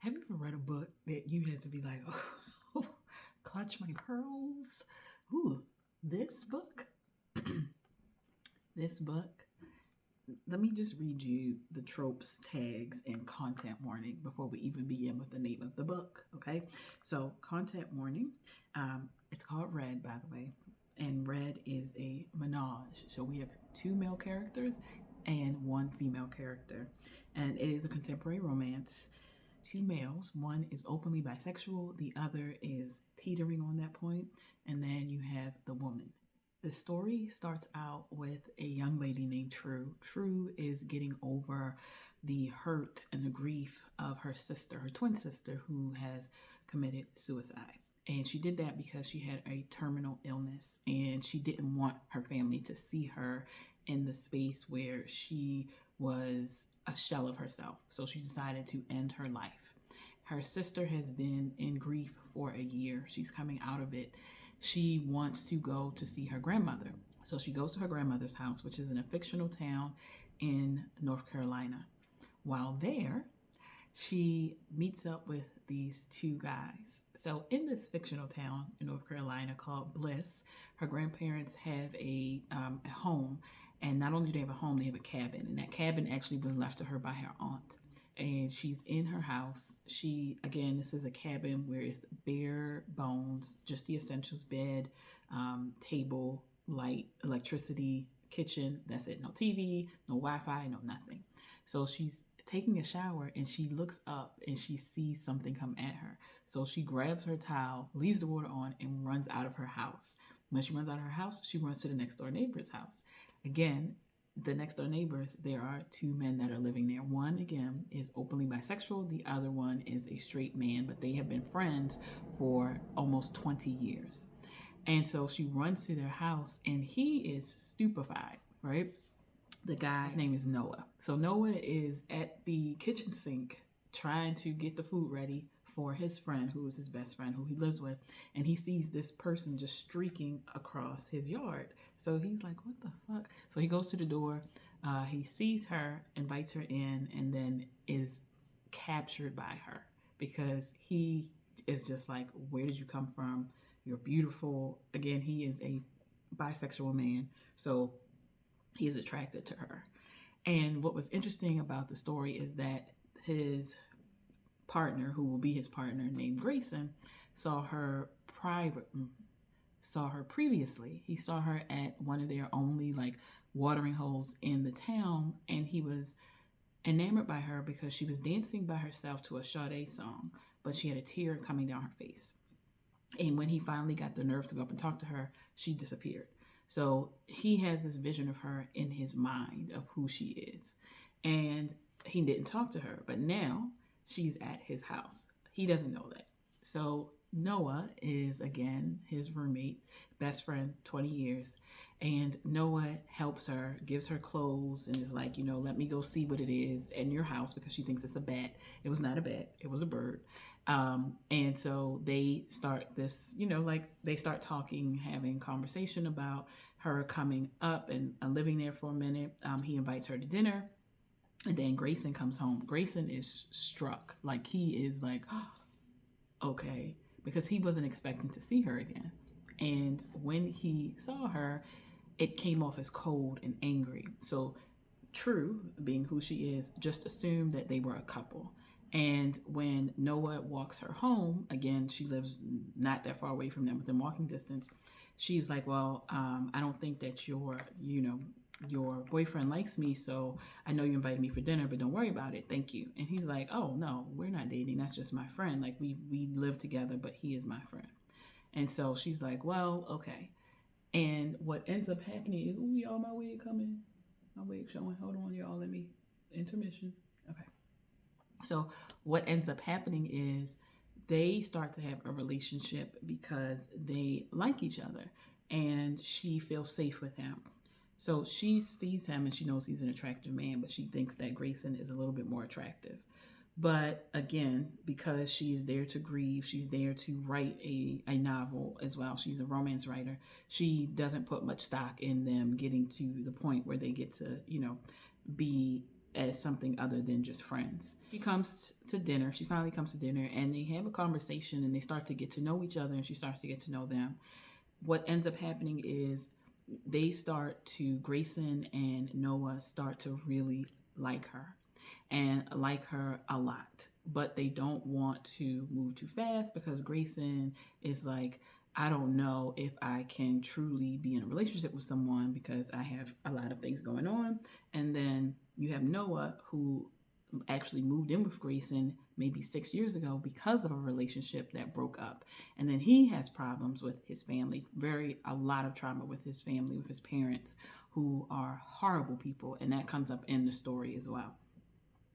Have you ever read a book that you had to be like, oh, clutch my pearls? Ooh, this book, this book. Let me just read you the tropes, tags, and content warning before we even begin with the name of the book. Okay, so content warning. It's called Red, by the way, and Red is a menage. So we have two male characters and one female character, and it is a contemporary romance. Two males. One is openly bisexual, the other is teetering on that point, and then you have the woman. The story starts out with a young lady named True. True is getting over the hurt and the grief of her sister, her twin sister, who has committed suicide. And she did that because she had a terminal illness and she didn't want her family to see her in the space where she was a shell of herself. So she decided to end her life. Her sister has been in grief for a year. She's coming out of it. She wants to go to see her grandmother. So she goes to her grandmother's house, which is in a fictional town in North Carolina. While there, she meets up with these two guys. So in this fictional town in North Carolina called Bliss, her grandparents have a home, and not only do they have a home, they have a cabin, and that cabin actually was left to her by her aunt. And she's in her house. This is a cabin where it's bare bones, just the essentials: bed, table, light, electricity, kitchen. That's it. No TV, no Wi-Fi, no nothing. So she's taking a shower and she looks up and she sees something come at her. So she grabs her towel, leaves the water on, and runs out of her house. When she runs out of her house, she runs to the next door neighbor's house. Again, the next door neighbors, there are two men that are living there. One, again, is openly bisexual. The other one is a straight man, but they have been friends for almost 20 years. And so she runs to their house and he is stupefied, right? The guy's name is Noah. So Noah is at the kitchen sink trying to get the food ready for his friend, who is his best friend, who he lives with, and he sees this person just streaking across his yard. So he's like, what the fuck? So he goes to the door, he sees her, invites her in, and then is captured by her because he is just like, where did you come from? You're beautiful. Again, he is a bisexual man, so he is attracted to her. And what was interesting about the story is that his partner, who will be his partner, named Grayson, saw her previously. He saw her at one of their only watering holes in the town, and he was enamored by her because she was dancing by herself to a Sade song, but she had a tear coming down her face. And when he finally got the nerve to go up and talk to her, she disappeared. So he has this vision of her in his mind of who she is. And he didn't talk to her, but now she's at his house. He doesn't know that. So Noah is, again, his roommate, best friend, 20 years. And Noah helps her, gives her clothes, and is like, let me go see what it is in your house, because she thinks it's a bat. It was not a bat, it was a bird. And so they start this, they start talking, having conversation about her coming up and living there for a minute. He invites her to dinner. And then Grayson comes home. Grayson is struck. He is like, oh, okay, because he wasn't expecting to see her again. And when he saw her, it came off as cold and angry. So True, being who she is, just assumed that they were a couple. And when Noah walks her home, again, she lives not that far away from them, within walking distance. She's like, well, I don't think that your boyfriend likes me, so I know you invited me for dinner, but don't worry about it. Thank you. And he's like, oh, no, we're not dating. That's just my friend. We live together, but he is my friend. And so she's like, well, okay. And what ends up happening is, ooh, y'all, my wig coming. My wig showing. Hold on, y'all. Let me, intermission. Okay. So what ends up happening is they start to have a relationship because they like each other and she feels safe with him. So she sees him and she knows he's an attractive man, but she thinks that Grayson is a little bit more attractive. But again, because she is there to grieve, she's there to write a novel as well. She's a romance writer. She doesn't put much stock in them getting to the point where they get to, be as something other than just friends. She comes to dinner. She finally comes to dinner, and they have a conversation, and they start to get to know each other, and she starts to get to know them. What ends up happening is Grayson and Noah start to really like her and like her a lot. But they don't want to move too fast because Grayson is like, I don't know if I can truly be in a relationship with someone because I have a lot of things going on. And then you have Noah, who actually moved in with Grayson maybe 6 years ago because of a relationship that broke up. And then he has problems with his family, a lot of trauma with his family, with his parents, who are horrible people. And that comes up in the story as well.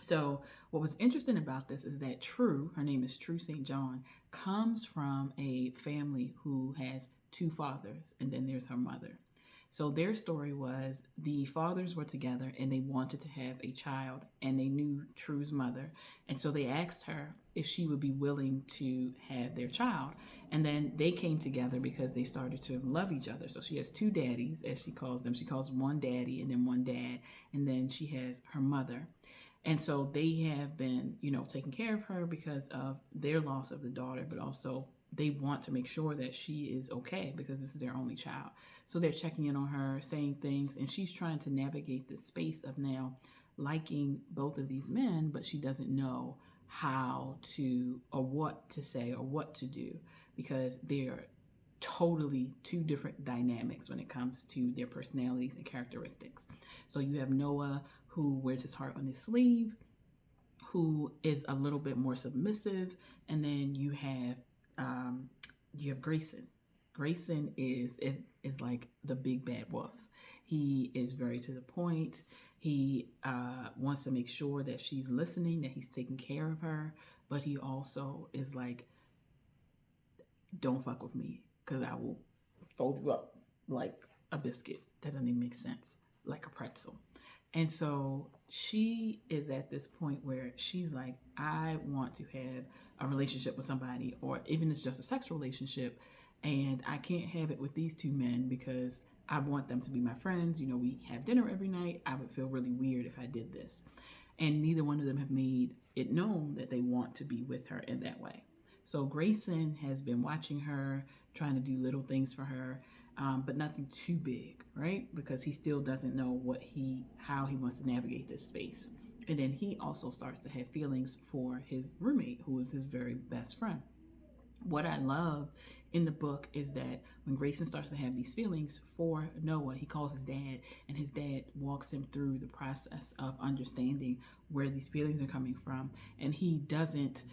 So what was interesting about this is that True, her name is True St. John, comes from a family who has two fathers, and then there's her mother. So their story was the fathers were together and they wanted to have a child, and they knew True's mother. And so they asked her if she would be willing to have their child. And then they came together because they started to love each other. So she has two daddies, as she calls them. She calls one daddy and then one dad. And then she has her mother. And so they have been, taking care of her because of their loss of the daughter, but also they want to make sure that she is okay because this is their only child. So they're checking in on her, saying things, and she's trying to navigate the space of now liking both of these men, but she doesn't know how to, or what to say, or what to do, because they're totally two different dynamics when it comes to their personalities and characteristics. So you have Noah, who wears his heart on his sleeve, who is a little bit more submissive, and then you have Grayson. Grayson is like the big bad wolf. He is very to the point. He wants to make sure that she's listening, that he's taking care of her, but he also is like, don't fuck with me because I will fold you up like a biscuit. That doesn't even make sense, like a pretzel. And so she is at this point where she's like, I want to have a relationship with somebody, or even if it's just a sexual relationship, and I can't have it with these two men because I want them to be my friends. We have dinner every night. I would feel really weird if I did this. And neither one of them have made it known that they want to be with her in that way. So Grayson has been watching her, trying to do little things for her, but nothing too big, right? Because he still doesn't know how he wants to navigate this space. And then he also starts to have feelings for his roommate, who is his very best friend. What I love in the book is that when Grayson starts to have these feelings for Noah, he calls his dad, and his dad walks him through the process of understanding where these feelings are coming from. And he doesn't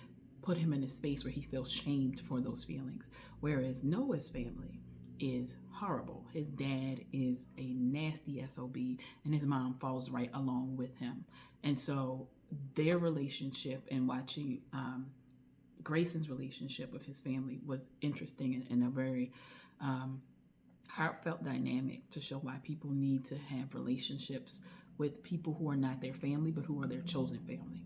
put him in a space where he feels shamed for those feelings. Whereas Noah's family is horrible. His dad is a nasty SOB, and his mom falls right along with him. And so their relationship, and watching Grayson's relationship with his family, was interesting and a very heartfelt dynamic to show why people need to have relationships with people who are not their family, but who are their chosen family.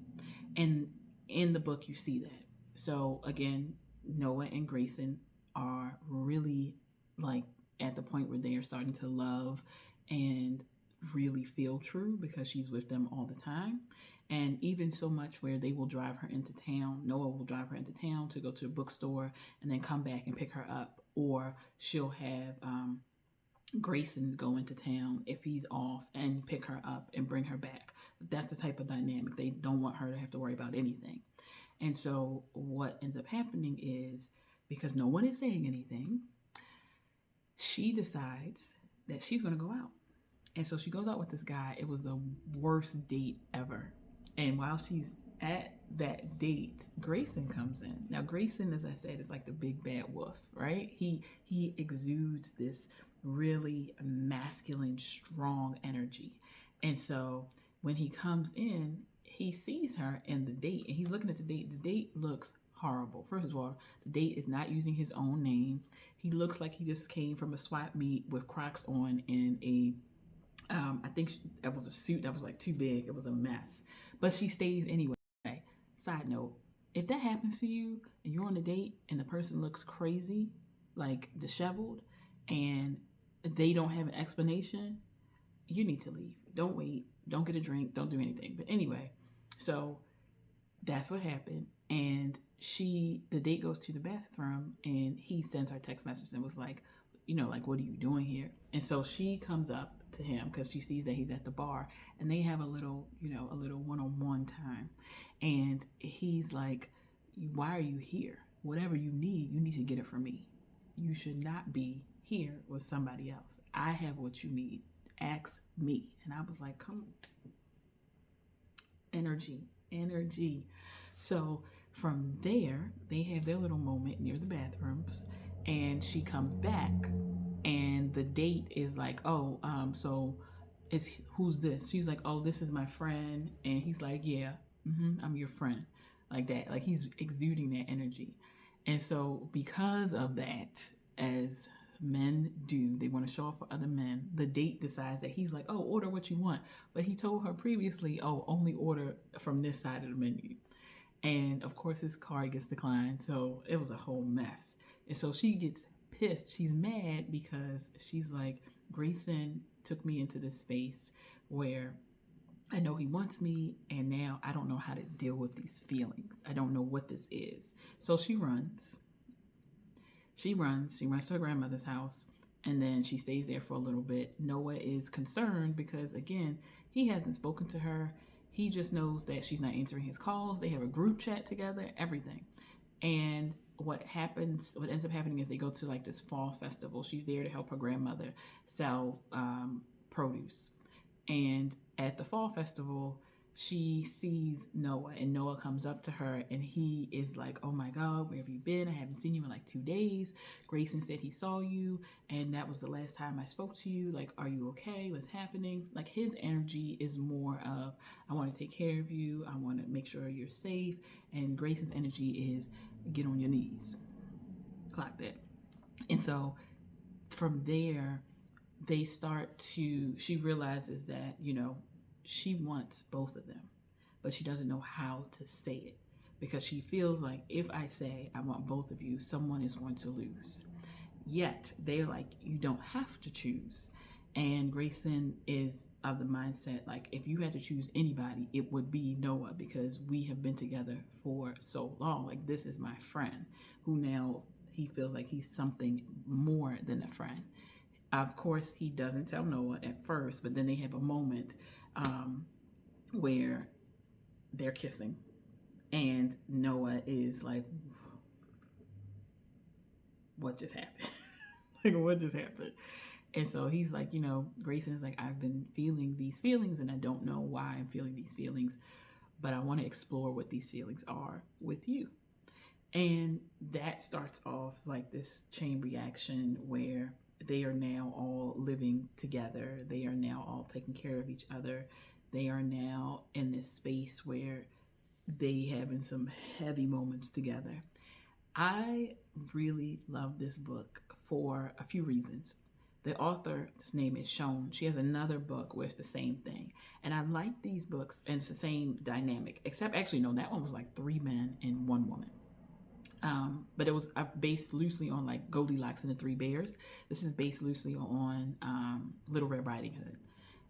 And in the book, you see that. So again, Noah and Grayson are really like at the point where they are starting to love and really feel True because she's with them all the time. And even so much where they will drive her into town. Noah will drive her into town to go to a bookstore and then come back and pick her up. Or she'll have Grayson go into town if he's off and pick her up and bring her back. That's the type of dynamic. They don't want her to have to worry about anything. And so what ends up happening is, because no one is saying anything, she decides that she's going to go out. And so she goes out with this guy. It was the worst date ever. And while she's at that date, Grayson comes in. Now, Grayson, as I said, is like the big bad wolf, right? He exudes this really masculine, strong energy. And so when he comes in, he sees her in the date, and he's looking at the date. The date looks horrible. First of all, the date is not using his own name. He looks like he just came from a swap meet with Crocs on and a I think that was a suit that was like too big. It was a mess. But she stays anyway. Side note, if that happens to you and you're on a date and the person looks crazy, like disheveled, and they don't have an explanation, you need to leave. Don't wait. Don't get a drink, don't do anything. But anyway, so that's what happened. And the date goes to the bathroom and he sends her text message and was like, like, what are you doing here? And so she comes up to him because she sees that he's at the bar and they have a little, a little one-on-one time. And he's like, why are you here? Whatever you need to get it from me. You should not be here with somebody else. I have what you need. Ask me. And I was like, come on. Energy. So from there, they have their little moment near the bathrooms, and she comes back, and the date is like, oh, so it's who's this? She's like, oh, this is my friend, and he's like, yeah, I'm your friend, like that. Like he's exuding that energy, and so because of that, as men do, they want to show off for other men. The date decides that he's like, oh, order what you want, but he told her previously, oh, only order from this side of the menu. And of course, his card gets declined. So it was a whole mess. And so she gets pissed. She's mad because she's like, Grayson took me into this space where I know he wants me, and now I don't know how to deal with these feelings. I don't know what this is. So she runs. She runs to her grandmother's house, and then she stays there for a little bit. Noah is concerned because, again, he hasn't spoken to her. He just knows that she's not answering his calls. They have a group chat together, everything. And what ends up happening is they go to like this fall festival. She's there to help her grandmother sell produce. And at the fall festival, she sees Noah, and Noah comes up to her, and he is like, oh my God, where have you been? I haven't seen you in like 2 days. Grayson said he saw you, and that was the last time I spoke to you. Like, are you okay? What's happening? Like, his energy is more of, I want to take care of you. I want to make sure you're safe. And Grayson's energy is, get on your knees. Clock that. And so from there, she realizes that, she wants both of them, but she doesn't know how to say it because she feels like if I say I want both of you, someone is going to lose. Yet they're like, you don't have to choose. And Grayson is of the mindset like, if you had to choose anybody, it would be Noah because we have been together for so long. Like, this is my friend who now he feels like he's something more than a friend. Of course, he doesn't tell Noah at first, but then they have a moment where they're kissing, and Noah is like, what just happened? Like, what just happened? And so he's like, Grayson is like, I've been feeling these feelings, and I don't know why I'm feeling these feelings, but I want to explore what these feelings are with you. And that starts off like this chain reaction where they are now all living together. They are now all taking care of each other. They are now in this space where they having some heavy moments together. I really love this book for a few reasons. The author's name is Shone. She has another book where it's the same thing. And I like these books, and it's the same dynamic, except actually, no, that one was like 3 men and 1 woman. But it was based loosely on like Goldilocks and the 3 Bears. This is based loosely on Little Red Riding Hood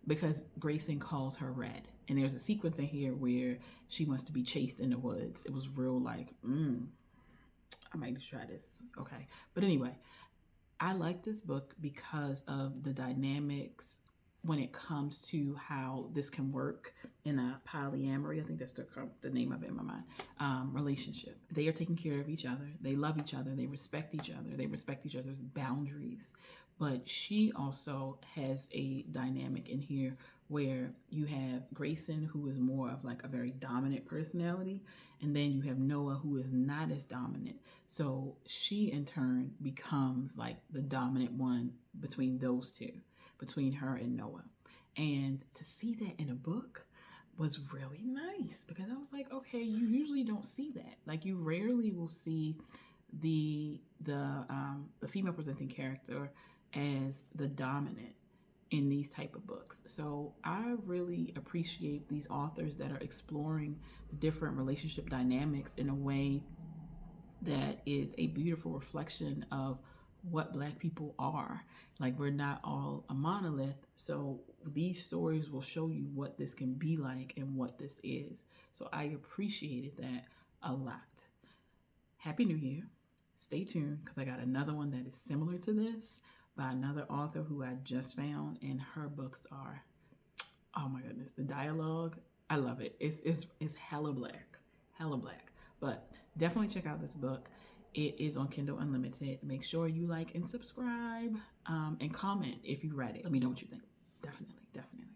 because Grayson calls her Red. And there's a sequence in here where she wants to be chased in the woods. It was real like, I might just try this. Okay. But anyway, I like this book because of the dynamics when it comes to how this can work in a polyamory. I think that's the name of it in my mind. Relationship. They are taking care of each other. They love each other. They respect each other. They respect each other's boundaries. But she also has a dynamic in here where you have Grayson, who is more of like a very dominant personality, and then you have Noah, who is not as dominant. So she in turn becomes like the dominant one between those two, between her and Noah. And to see that in a book was really nice because I was like, okay, you usually don't see that. Like, you rarely will see the female presenting character as the dominant in these type of books. So I really appreciate these authors that are exploring the different relationship dynamics in a way that is a beautiful reflection of what Black people are. Like, we're not all a monolith. So these stories will show you what this can be like and what this is. So I appreciated that a lot. Happy New Year. Stay tuned because I got another one that is similar to this by another author who I just found, and her books are, oh my goodness, the dialogue, I love it. It's hella black, hella black. But definitely check out this book. It is on Kindle Unlimited. Make sure you like and subscribe, and comment if you read it. Let me know what you think. Definitely, definitely.